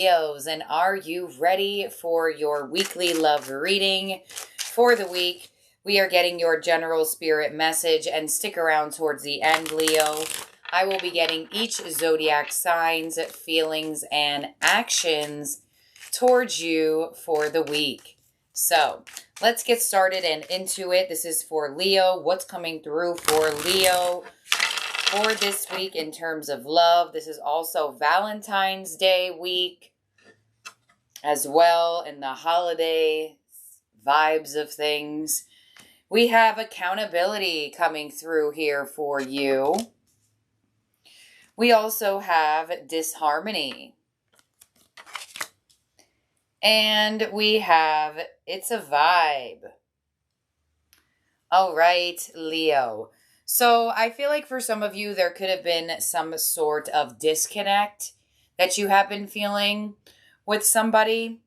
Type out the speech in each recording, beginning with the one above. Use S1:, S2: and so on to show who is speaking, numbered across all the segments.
S1: Leos, and are you ready for your weekly love reading for the week? We are getting your general spirit message, and stick around towards the end, Leo. I will be getting each zodiac signs, feelings, and actions towards you for the week. So let's get started and into it. This is for Leo. What's coming through for Leo for this week in terms of love? This is also Valentine's Day week as well, in the holiday vibes of things. We have accountability coming through here for you. We also have disharmony. And we have it's a vibe. All right, Leo. So I feel like for some of you, there could have been some sort of disconnect that you have been feeling with somebody.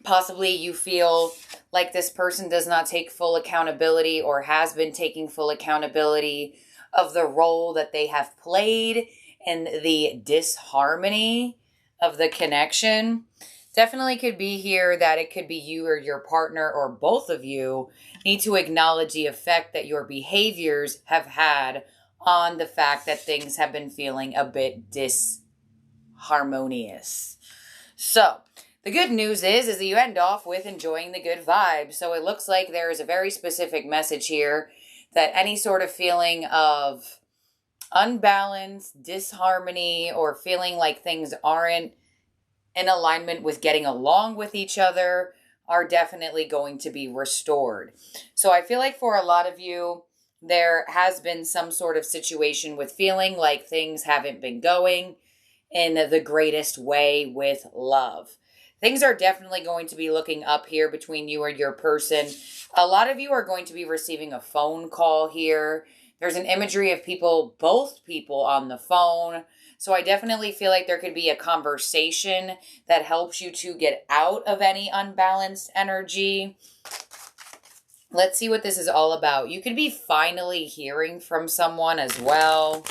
S1: Possibly you feel like this person does not take full accountability or has been taking full accountability of the role that they have played in the disharmony of the connection. Definitely could be here that it could be you or your partner or both of you need to acknowledge the effect that your behaviors have had on the fact that things have been feeling a bit disharmonious. So the good news is that you end off with enjoying the good vibes. So it looks like there is a very specific message here that any sort of feeling of unbalance, disharmony, or feeling like things aren't in alignment with getting along with each other are definitely going to be restored. So I feel like for a lot of you, there has been some sort of situation with feeling like things haven't been going in the greatest way with love. Things are definitely going to be looking up here between you and your person. A lot of you are going to be receiving a phone call here. There's an imagery of both people on the phone. So I definitely feel like there could be a conversation that helps you to get out of any unbalanced energy. Let's see what this is all about. You could be finally hearing from someone as well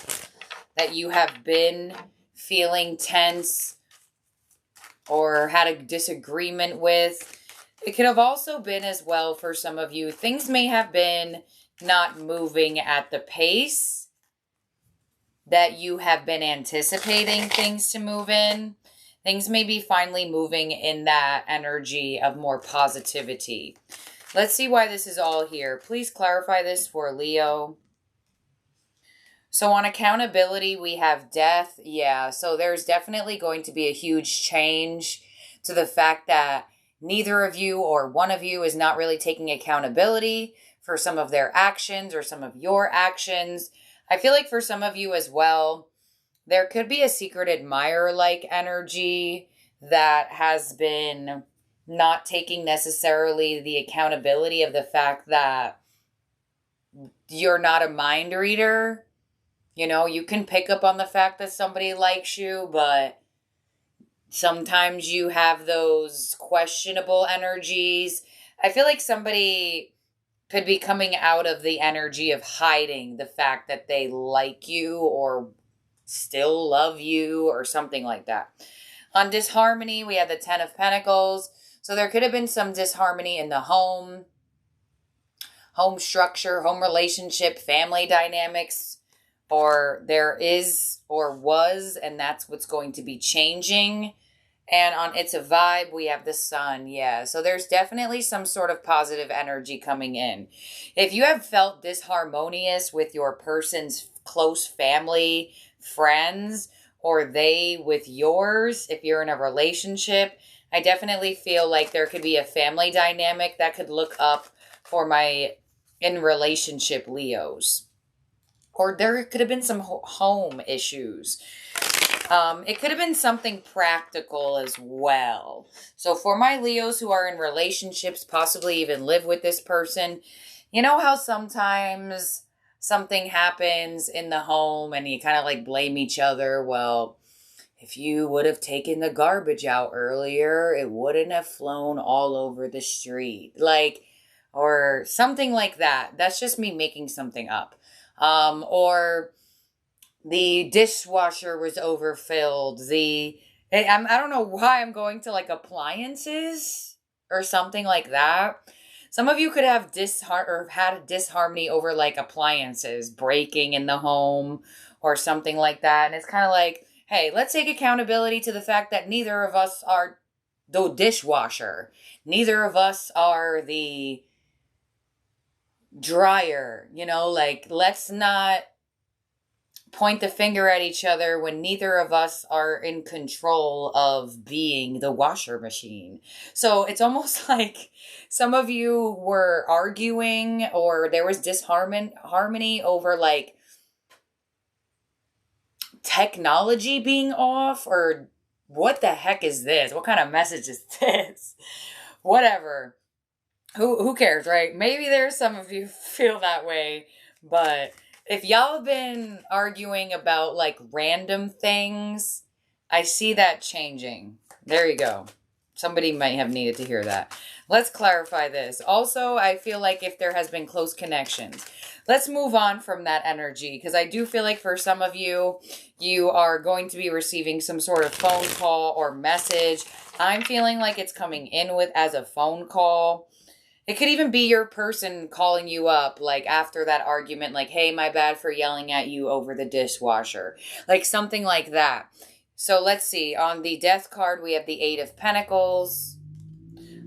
S1: that you have been feeling tense or had a disagreement with. It could have also been as well for some of you, things may have been not moving at the pace that you have been anticipating things to move in. Things may be finally moving in that energy of more positivity. Let's see why this is all here. Please clarify this for Leo. So on accountability, we have death. Yeah, so there's definitely going to be a huge change to the fact that neither of you or one of you is not really taking accountability for some of their actions or some of your actions. I feel like for some of you as well, there could be a secret admirer-like energy that has been not taking necessarily the accountability of the fact that you're not a mind reader. You know, you can pick up on the fact that somebody likes you, but sometimes you have those questionable energies. I feel like somebody could be coming out of the energy of hiding the fact that they like you or still love you or something like that. On disharmony, we have the 10 of Pentacles. So there could have been some disharmony in the home structure, home relationship, family dynamics. Or there is or was, and that's what's going to be changing. And on It's a Vibe, we have the Sun. Yeah, so there's definitely some sort of positive energy coming in. If you have felt disharmonious with your person's close family, friends, or they with yours, if you're in a relationship, I definitely feel like there could be a family dynamic that could look up for my in relationship Leos. Or there could have been some home issues. It could have been something practical as well. So for my Leos who are in relationships, possibly even live with this person, you know how sometimes something happens in the home and you kind of like blame each other? Well, if you would have taken the garbage out earlier, it wouldn't have flown all over the street. Or something like that. That's just me making something up. Or the dishwasher was overfilled. I don't know why I'm going to like appliances or something like that. Some of you could have had a disharmony over like appliances breaking in the home or something like that. And it's kind of like, hey, let's take accountability to the fact that neither of us are the dishwasher. Neither of us are the dryer, like let's not point the finger at each other when neither of us are in control of being the washer machine. So it's almost like some of you were arguing or there was disharmony over like technology being off, or what the heck is this? What kind of message is this? Whatever. Who cares, right? Maybe there's some of you feel that way, but if y'all have been arguing about like random things, I see that changing. There you go. Somebody might have needed to hear that. Let's clarify this. Also, I feel like if there has been close connections, let's move on from that energy, because I do feel like for some of you, you are going to be receiving some sort of phone call or message. I'm feeling like it's coming in with as a phone call. It could even be your person calling you up, like, after that argument, like, hey, my bad for yelling at you over the dishwasher. Like, something like that. So, let's see. On the Death card, we have the 8 of Pentacles.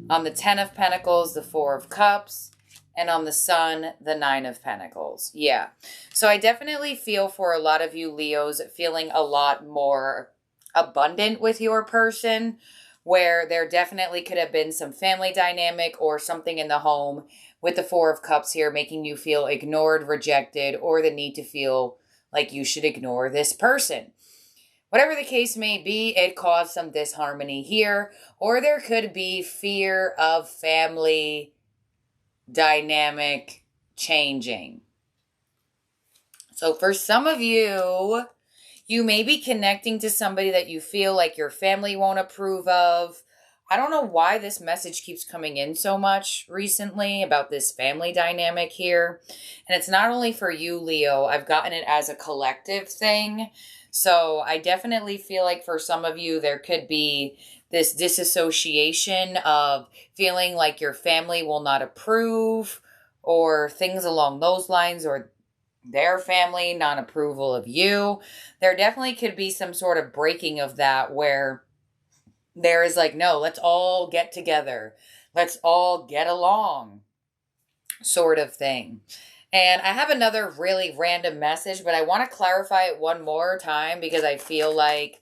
S1: On the 10 of Pentacles, the 4 of Cups. And on the Sun, the 9 of Pentacles. Yeah. So, I definitely feel for a lot of you Leos feeling a lot more abundant with your person, where there definitely could have been some family dynamic or something in the home with the 4 of Cups here, making you feel ignored, rejected, or the need to feel like you should ignore this person. Whatever the case may be, it caused some disharmony here, or there could be fear of family dynamic changing. So for some of you, you may be connecting to somebody that you feel like your family won't approve of. I don't know why this message keeps coming in so much recently about this family dynamic here. And it's not only for you, Leo. I've gotten it as a collective thing. So I definitely feel like for some of you, there could be this disassociation of feeling like your family will not approve or things along those lines, or their family non-approval of you. There definitely could be some sort of breaking of that where there is like, no, let's all get together. Let's all get along sort of thing. And I have another really random message, but I want to clarify it one more time because I feel like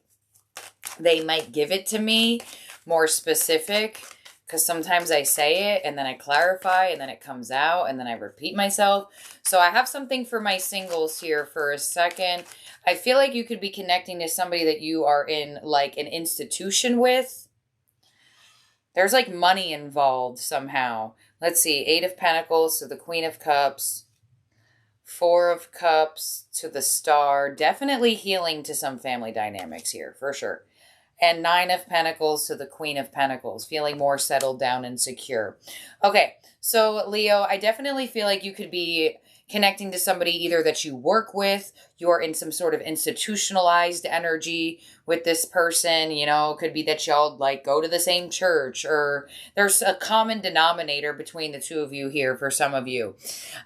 S1: they might give it to me more specific, because sometimes I say it and then I clarify and then it comes out and then I repeat myself. So I have something for my singles here for a second. I feel like you could be connecting to somebody that you are in like an institution with. There's like money involved somehow. Let's see. 8 of Pentacles to the Queen of Cups. 4 of Cups to the Star. Definitely healing to some family dynamics here, for sure. And 9 of Pentacles to the Queen of Pentacles, feeling more settled down and secure. Okay, so Leo, I definitely feel like you could be connecting to somebody either that you work with, you're in some sort of institutionalized energy with this person, could be that y'all like go to the same church, or there's a common denominator between the two of you here for some of you.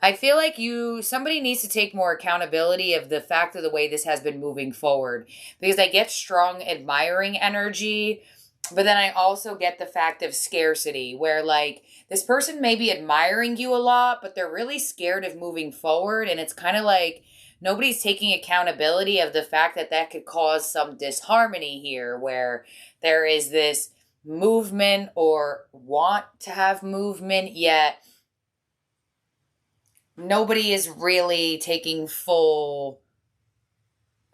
S1: I feel like somebody needs to take more accountability of the fact of the way this has been moving forward, because I get strong admiring energy, but then I also get the fact of scarcity where like this person may be admiring you a lot, but they're really scared of moving forward. And it's kind of like nobody's taking accountability of the fact that that could cause some disharmony here, where there is this movement or want to have movement, yet nobody is really taking full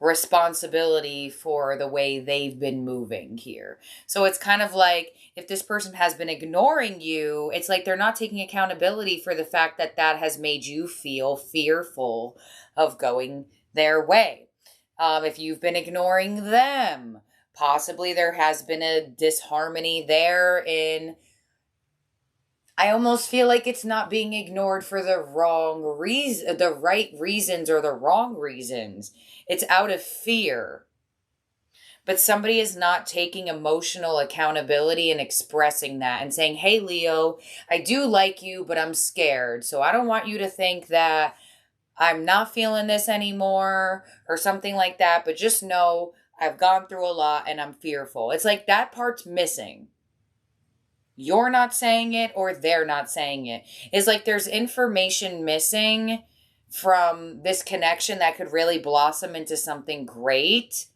S1: responsibility for the way they've been moving here. So it's kind of like if this person has been ignoring you, it's like they're not taking accountability for the fact that that has made you feel fearful of going their way. If you've been ignoring them, possibly there has been a disharmony there in, I almost feel like it's not being ignored for the the right reasons or the wrong reasons. It's out of fear. but somebody is not taking emotional accountability and expressing that and saying, hey, Leo, I do like you, but I'm scared. So I don't want you to think that I'm not feeling this anymore or something like that. But just know I've gone through a lot and I'm fearful. It's like that part's missing. You're not saying it or they're not saying it. It's like there's information missing from this connection that could really blossom into something great.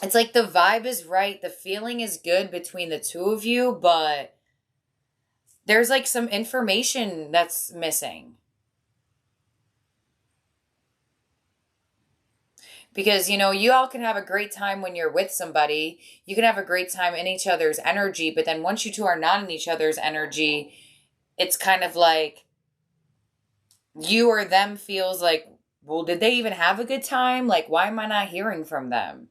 S1: It's like the vibe is right. The feeling is good between the two of you, but there's like some information that's missing. Because, you know, you all can have a great time when you're with somebody. You can have a great time in each other's energy, but then once you two are not in each other's energy, it's kind of like you or them feels like, well, did they even have a good time? Like, why am I not hearing from them?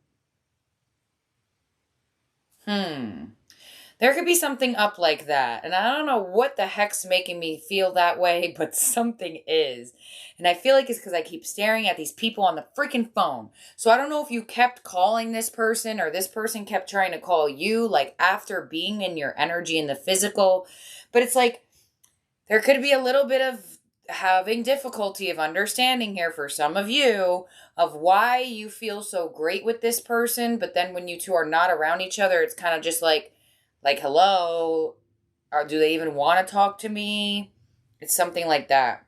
S1: There could be something up like that. And I don't know what the heck's making me feel that way, but something is. And I feel like it's because I keep staring at these people on the freaking phone. So I don't know if you kept calling this person or this person kept trying to call you, like after being in your energy in the physical. But it's like there could be a little bit of having difficulty of understanding here for some of you of why you feel so great with this person, but then when you two are not around each other, it's kind of just like hello, or do they even want to talk to me? It's something like that.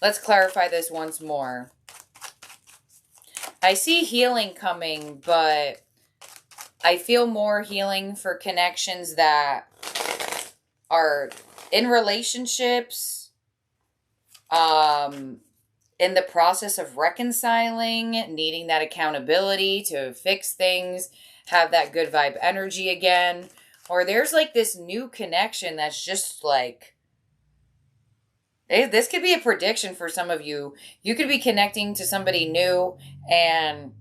S1: Let's clarify this once more. I see healing coming, but I feel more healing for connections that are in relationships, in the process of reconciling, needing that accountability to fix things, have that good vibe energy again. Or there's like this new connection that's just like, this could be a prediction for some of you. You could be connecting to somebody new, and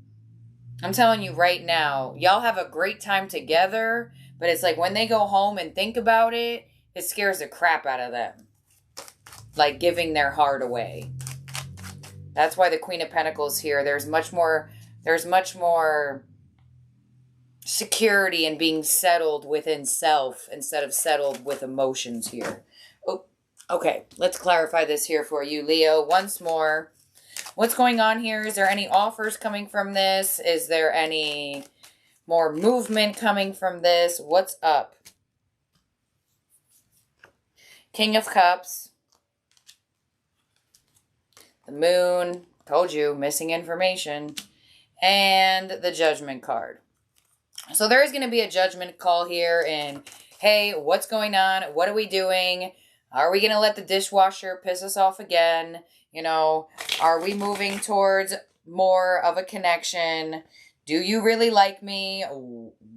S1: I'm telling you right now, y'all have a great time together, but it's like when they go home and think about it, it scares the crap out of them. Like giving their heart away. That's why the Queen of Pentacles here. There's much more security in being settled within self instead of settled with emotions here. Oh, okay. Let's clarify this here for you, Leo, once more. What's going on here? Is there any offers coming from this? Is there any more movement coming from this? What's up? King of Cups. The Moon, told you, missing information, and the Judgment card. So there is going to be a judgment call here, and hey, what's going on? What are we doing? Are we going to let the dishwasher piss us off again? You know, are we moving towards more of a connection? Do you really like me?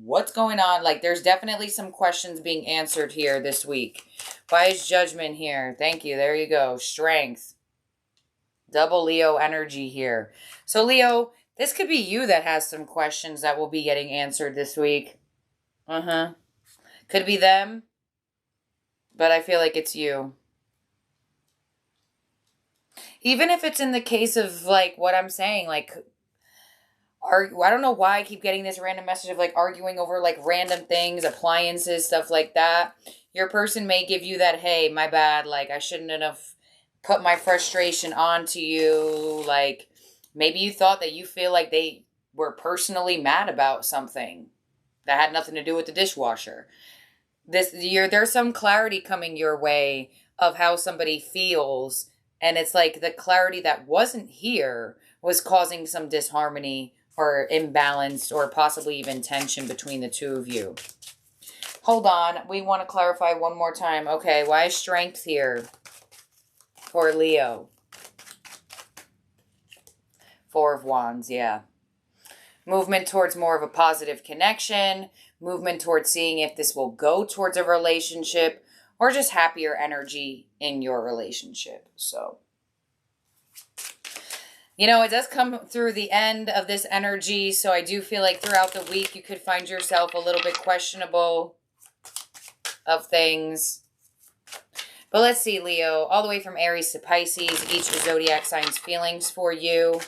S1: What's going on? Like, there's definitely some questions being answered here this week. Why is Judgment here? Thank you. There you go. Strength. Double Leo energy here. So Leo, this could be you that has some questions that will be getting answered this week. Could be them, but I feel like it's you. Even if it's in the case of like what I'm saying, like, I don't know why I keep getting this random message of like arguing over like random things, appliances, stuff like that. Your person may give you that, hey, my bad, like I shouldn't have put my frustration onto you. Like maybe you thought that you feel like they were personally mad about something that had nothing to do with the dishwasher. There's some clarity coming your way of how somebody feels, and it's like the clarity that wasn't here was causing some disharmony or imbalance or possibly even tension between the two of you. Hold on, we want to clarify one more time. Okay, why is Strength here for Leo? Four of Wands, yeah. Movement towards more of a positive connection. Movement towards seeing if this will go towards a relationship or just happier energy in your relationship. So, you know, it does come through the end of this energy. So I do feel like throughout the week you could find yourself a little bit questionable of things. But let's see, Leo, all the way from Aries to Pisces, each zodiac sign's feelings for you.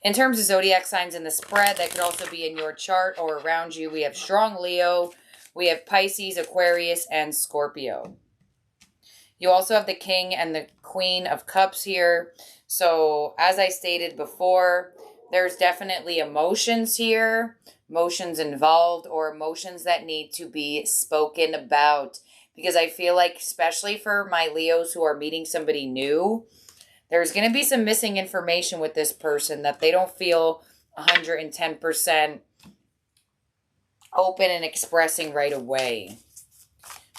S1: In terms of zodiac signs in the spread, that could also be in your chart or around you. We have strong Leo, we have Pisces, Aquarius, and Scorpio. You also have the King and the Queen of Cups here. So, as I stated before, there's definitely emotions here, emotions involved, or emotions that need to be spoken about. Because I feel like, especially for my Leos who are meeting somebody new, there's going to be some missing information with this person that they don't feel 110% open and expressing right away.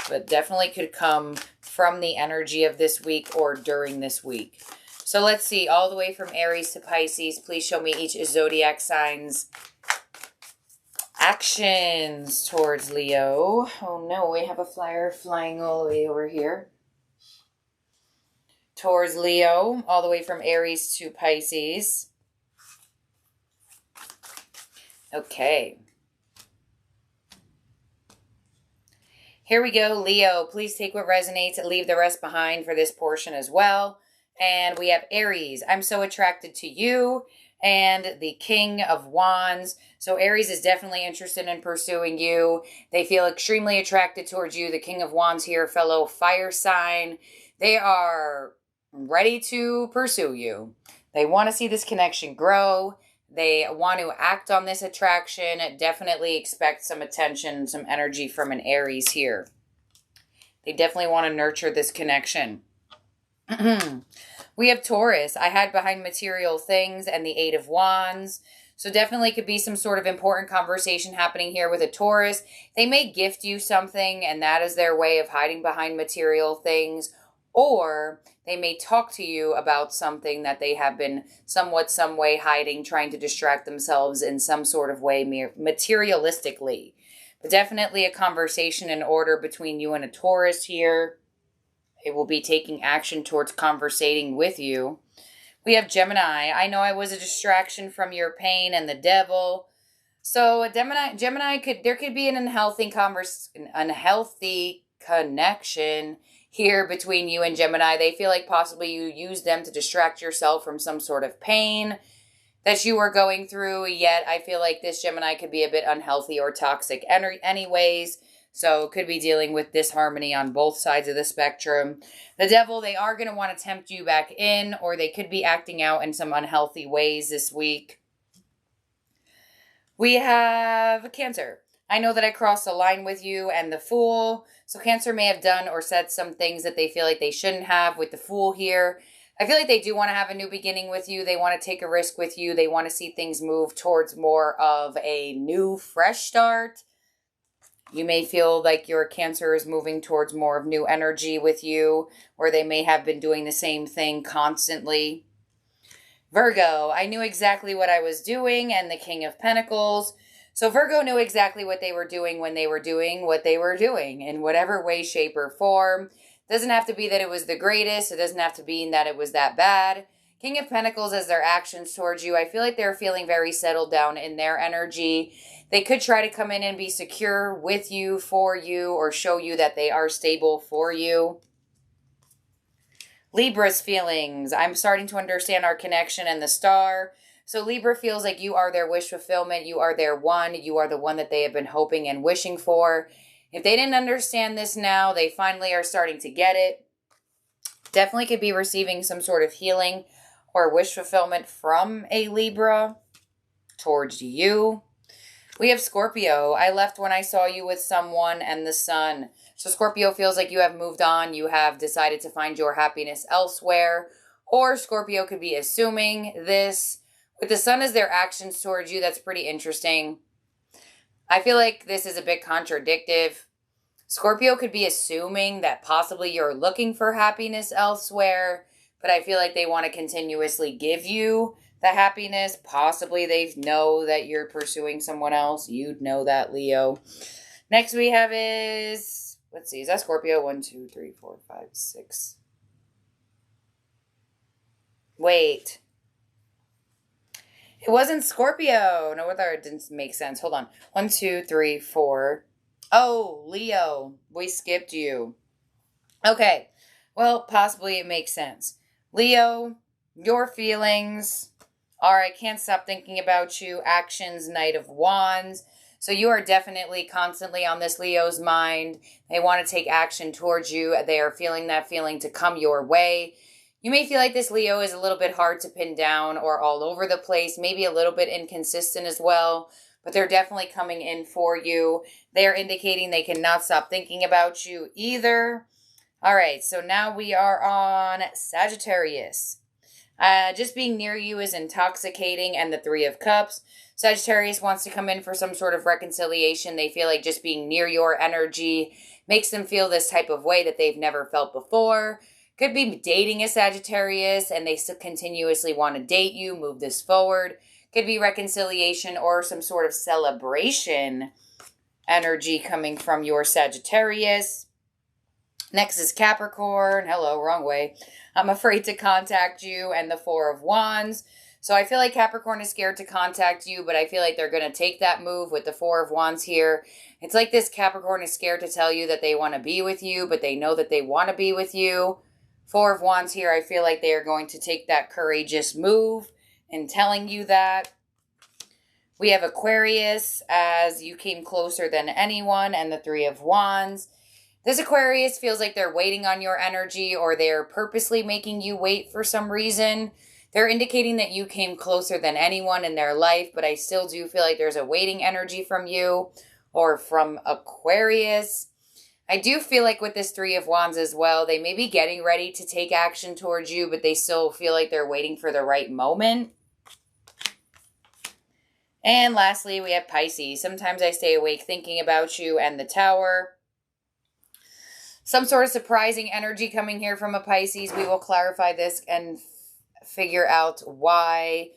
S1: But definitely could come from the energy of this week or during this week. So let's see, all the way from Aries to Pisces, please show me each zodiac sign's actions towards Leo. Oh no, we have a flyer flying all the way over here. Towards Leo, all the way from Aries to Pisces. Okay. Here we go, Leo. Please take what resonates and leave the rest behind for this portion as well. And we have Aries. I'm so attracted to you. And the King of Wands. So Aries is definitely interested in pursuing you. They feel extremely attracted towards you. The King of Wands here, fellow fire sign. They are ready to pursue you. They want to see this connection grow. They want to act on this attraction. Definitely expect some attention, some energy from an Aries here. They definitely want to nurture this connection. We have Taurus. I hide behind material things and the Eight of Wands. So definitely could be some sort of important conversation happening here with a Taurus. They may gift you something and that is their way of hiding behind material things. Or they may talk to you about something that they have been some way hiding, trying to distract themselves in some sort of way materialistically. But definitely a conversation in order between you and a Taurus here. It will be taking action towards conversating with you. We have Gemini. I know I was a distraction from your pain and the devil. So a Gemini there could be an unhealthy connection here between you and Gemini. They feel like possibly you use them to distract yourself from some sort of pain that you are going through. Yet I feel like this Gemini could be a bit unhealthy or toxic anyways. So could be dealing with disharmony on both sides of the spectrum. The devil, they are going to want to tempt you back in, or they could be acting out in some unhealthy ways this week. We have Cancer. I know that I crossed the line with you and the Fool. So Cancer may have done or said some things that they feel like they shouldn't have with the Fool here. I feel like they do want to have a new beginning with you. They want to take a risk with you. They want to see things move towards more of a new, fresh start. You may feel like your Cancer is moving towards more of new energy with you, or they may have been doing the same thing constantly. Virgo, I knew exactly what I was doing, and the King of Pentacles. So Virgo knew exactly what they were doing when they were doing what they were doing in whatever way, shape, or form. Doesn't have to be that it was the greatest. It doesn't have to be that it was that bad. King of Pentacles as their actions towards you. I feel like they're feeling very settled down in their energy. They could try to come in and be secure with you, for you, or show you that they are stable for you. Libra's feelings. I'm starting to understand our connection and the star. So Libra feels like you are their wish fulfillment. You are their one. You are the one that they have been hoping and wishing for. If they didn't understand this now, they finally are starting to get it. Definitely could be receiving some sort of healing or wish fulfillment from a Libra towards you. We have Scorpio. I left when I saw you with someone and the Sun. So Scorpio feels like you have moved on. You have decided to find your happiness elsewhere. Or Scorpio could be assuming this. With the Sun as their actions towards you, that's pretty interesting. I feel like this is a bit contradictive. Scorpio could be assuming that possibly you're looking for happiness elsewhere. But I feel like they want to continuously give you the happiness. Possibly they know that you're pursuing someone else. You'd know that, Leo. Next we have is, let's see, is that Scorpio? 1, 2, 3, 4, 5, 6. Wait. It wasn't Scorpio. No, it didn't make sense. Hold on. 1, 2, 3, 4. Oh, Leo. We skipped you. Okay. Well, possibly it makes sense. Leo, your feelings All right, can't stop thinking about you. Actions, Knight of Wands. So you are definitely constantly on this Leo's mind. They want to take action towards you. They are feeling that feeling to come your way. You may feel like this Leo is a little bit hard to pin down or all over the place, maybe a little bit inconsistent as well, but they're definitely coming in for you. They're indicating they cannot stop thinking about you either. All right, so now we are on Sagittarius. Just being near you is intoxicating, and the Three of Cups. Sagittarius wants to come in for some sort of reconciliation. They feel like just being near your energy makes them feel this type of way that they've never felt before. Could be dating a Sagittarius and they still continuously want to date you, move this forward. Could be reconciliation or some sort of celebration energy coming from your Sagittarius. Next is Capricorn. Hello, wrong way. I'm afraid to contact you, and the Four of Wands. So I feel like Capricorn is scared to contact you, but I feel like they're going to take that move with the Four of Wands here. It's like this Capricorn is scared to tell you that they want to be with you, but they know that they want to be with you. Four of Wands here, I feel like they are going to take that courageous move in telling you that. We have Aquarius as you came closer than anyone, and the Three of Wands. This Aquarius feels like they're waiting on your energy, or they're purposely making you wait for some reason. They're indicating that you came closer than anyone in their life, but I still do feel like there's a waiting energy from you or from Aquarius. I do feel like with this Three of Wands as well, they may be getting ready to take action towards you, but they still feel like they're waiting for the right moment. And lastly, we have Pisces. Sometimes I stay awake thinking about you, and the Tower. Some sort of surprising energy coming here from a Pisces. We will clarify this and figure out why.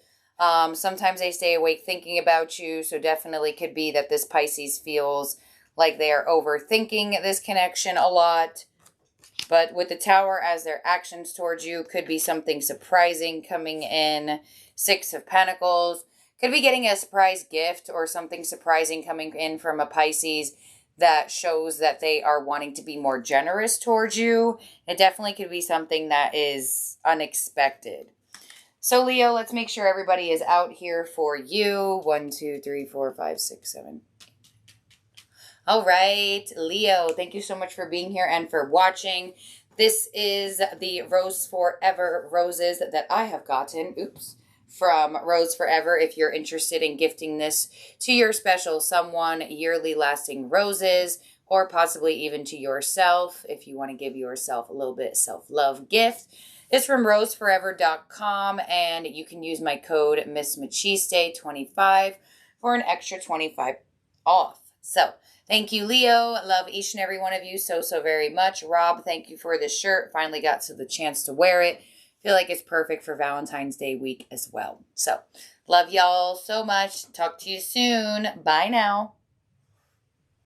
S1: Sometimes they stay awake thinking about you, so definitely could be that this Pisces feels like they are overthinking this connection a lot. But with the Tower as their actions towards you, could be something surprising coming in. Six of Pentacles. Could be getting a surprise gift or something surprising coming in from a Pisces that shows that they are wanting to be more generous towards you. It definitely could be something that is unexpected. So Leo, let's make sure everybody is out here for you. 1, 2, 3, 4, 5, 6, 7. All right, Leo, thank you so much for being here and for watching. This is the Rose Forever roses that I have gotten. From Rose Forever. If you're interested in gifting this to your special someone, yearly lasting roses, or possibly even to yourself, if you want to give yourself a little bit self-love gift. It's from roseforever.com, and you can use my code MissMachiste25 for an extra 25 off. So, thank you, Leo. Love each and every one of you so very much. Rob, thank you for this shirt. Finally got to the chance to wear it. Feel like it's perfect for Valentine's Day week as well. So, love y'all so much. Talk to you soon. Bye now.